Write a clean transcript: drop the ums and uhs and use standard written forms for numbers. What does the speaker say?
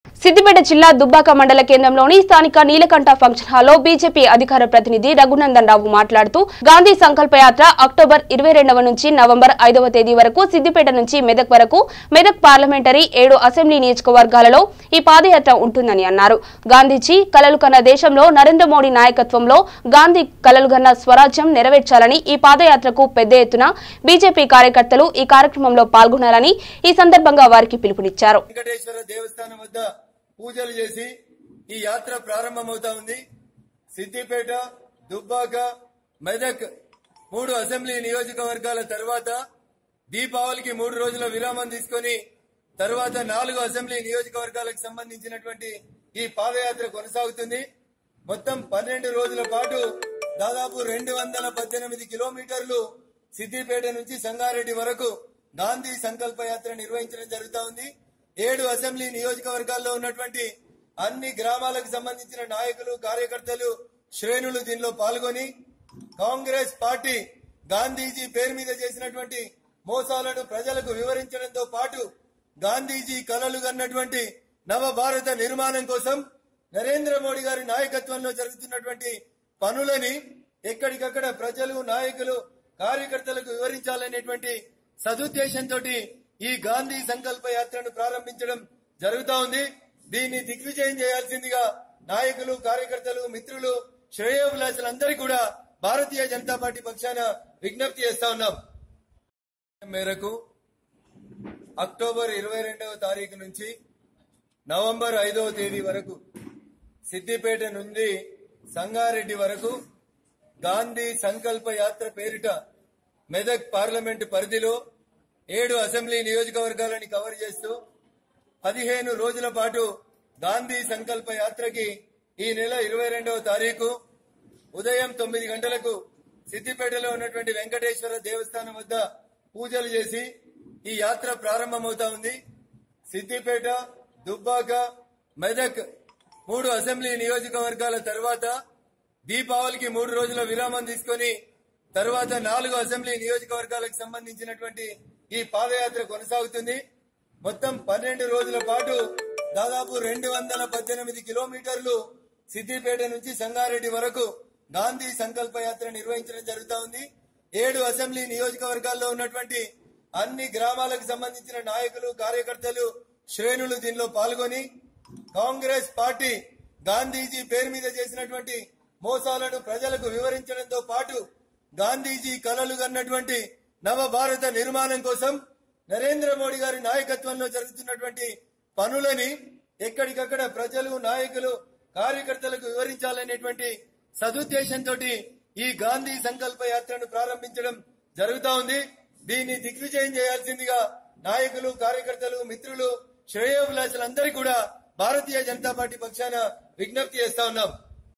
సిద్దిపేట జిల్లా దుబ్బాక మండల కేంద్రంలోని స్థానిక నీలకంఠ ఫంక్షన్ హాల్లో బీజేపీ అధికార ప్రతినిధి రఘునందన్ రావు మాట్లాడుతూ గాంధీ సంకల్ప యాత్ర అక్టోబర్ 22వ నుంచి నవంబర్ 5వ తేదీ వరకు సిద్దిపేట నుంచి మెదక్ వరకు మెదక్ పార్లమెంటరీ 7 అసెంబ్లీ నియోజకవర్గాలలో ఈ పాదయాత్ర ఉంటుందని అన్నారు. గాంధీజీ కలలు కన్న దేశంలో నరేంద్ర మోడీ నాయకత్వంలో గాంధీ కలలు కన్న స్వరాజ్యం నెరవేర్చాలని ఈ పాదయాత్రకు పెద్ద ఎత్తున బీజేపీ కార్యకర్తలు ఈ కార్యక్రమంలో పాల్గొనాలని ఈ సందర్భంగా వారికి పిలుపునిచ్చారు. పూజలు చేసి ఈ యాత్ర ప్రారంభమవుతా ఉంది. సిద్దిపేట, దుబ్బాక, మెదక్ 3 అసెంబ్లీ నియోజకవర్గాల తర్వాత దీపావళికి 3 రోజుల విరామం తీసుకుని తర్వాత 4 అసెంబ్లీ నియోజకవర్గాలకు సంబంధించినటువంటి ఈ పాదయాత్ర కొనసాగుతుంది. మొత్తం 12 రోజుల పాటు దాదాపు 218 కిలోమీటర్లు సిద్దిపేట నుంచి సంగారెడ్డి వరకు గాంధీ సంకల్ప యాత్ర నిర్వహించడం జరుగుతా ఉంది. 7 అసెంబ్లీ నియోజకవర్గాల్లో ఉన్నటువంటి అన్ని గ్రామాలకు సంబంధించిన నాయకులు, కార్యకర్తలు, శ్రేణులు దీనిలో పాల్గొని కాంగ్రెస్ పార్టీ గాంధీజీ పేరు మీద చేసినటువంటి మోసాలను ప్రజలకు వివరించడంతో పాటు గాంధీజీ కలలు కన్నటువంటి నవ భారత నిర్మాణం కోసం నరేంద్ర మోడీ గారి నాయకత్వంలో జరుగుతున్నటువంటి పనులని ఎక్కడికక్కడ ప్రజలు, నాయకులు, కార్యకర్తలకు వివరించాలనేటువంటి సదుద్దేశంతో ఈ గాంధీ సంకల్ప యాత్రను ప్రారంభించడం జరుగుతా ఉంది. దీన్ని దిగ్విజయం చేయాల్సిందిగా నాయకులు, కార్యకర్తలు, మిత్రులు, శ్రేయోభిలాషులందరికీ కూడా భారతీయ జనతా పార్టీ పక్షాన విజ్ఞప్తి చేస్తా ఉన్నాం. మేరకు అక్టోబర్ 22వ తారీఖు నుంచి నవంబర్ 5వ తేదీ వరకు సిద్దిపేట నుండి సంగారెడ్డి వరకు గాంధీ సంకల్ప యాత్ర పేరిట మెదక్ పార్లమెంటు పరిధిలో 7 అసెంబ్లీ నియోజకవర్గాలని కవర్ చేస్తూ 15 రోజుల పాటు గాంధీ సంకల్ప యాత్రకి ఈ నెల 22వ తారీఖు ఉదయం 9 గంటలకు సిద్దిపేటలో ఉన్నటువంటి వెంకటేశ్వర దేవస్థానం వద్ద పూజలు చేసి ఈ యాత్ర ప్రారంభమవుతా ఉంది. సిద్దిపేట, దుబ్బాక, మెదక్ 3 అసెంబ్లీ నియోజకవర్గాల తర్వాత దీపావళికి 3 రోజుల విరామం తీసుకుని తర్వాత 4 అసెంబ్లీ నియోజకవర్గాలకు సంబంధించినటువంటి ఈ పాదయాత్ర కొనసాగుతుంది. మొత్తం 12 రోజుల పాటు దాదాపు 218 కిలోమీటర్లు సిద్దిపేట నుంచి సంగారెడ్డి వరకు గాంధీ సంకల్ప యాత్ర నిర్వహించడం జరుగుతా ఉంది. 7 అసెంబ్లీ నియోజకవర్గాల్లో ఉన్నటువంటి అన్ని గ్రామాలకు సంబంధించిన నాయకులు, కార్యకర్తలు, శ్రేణులు దీనిలో పాల్గొని కాంగ్రెస్ పార్టీ గాంధీజీ పేరు మీద చేసినటువంటి మోసాలను ప్రజలకు వివరించడంతో పాటు గాంధీజీ కలలు కన్నటువంటి నవ భారత నిర్మాణం కోసం నరేంద్ర మోడీ గారి నాయకత్వంలో జరుగుతున్నటువంటి పనులని ఎక్కడికక్కడ ప్రజలు, నాయకులు, కార్యకర్తలకు వివరించాలనేటువంటి సదుద్దేశంతో ఈ గాంధీ సంకల్ప యాత్రను ప్రారంభించడం జరుగుతా ఉంది. దీన్ని దిగ్విజయం చేయాల్సిందిగా నాయకులు, కార్యకర్తలు, మిత్రులు, శ్రేయోభిలాషులందరికీ కూడా భారతీయ జనతా పార్టీ పక్షాన విజ్ఞప్తి చేస్తా ఉన్నాం.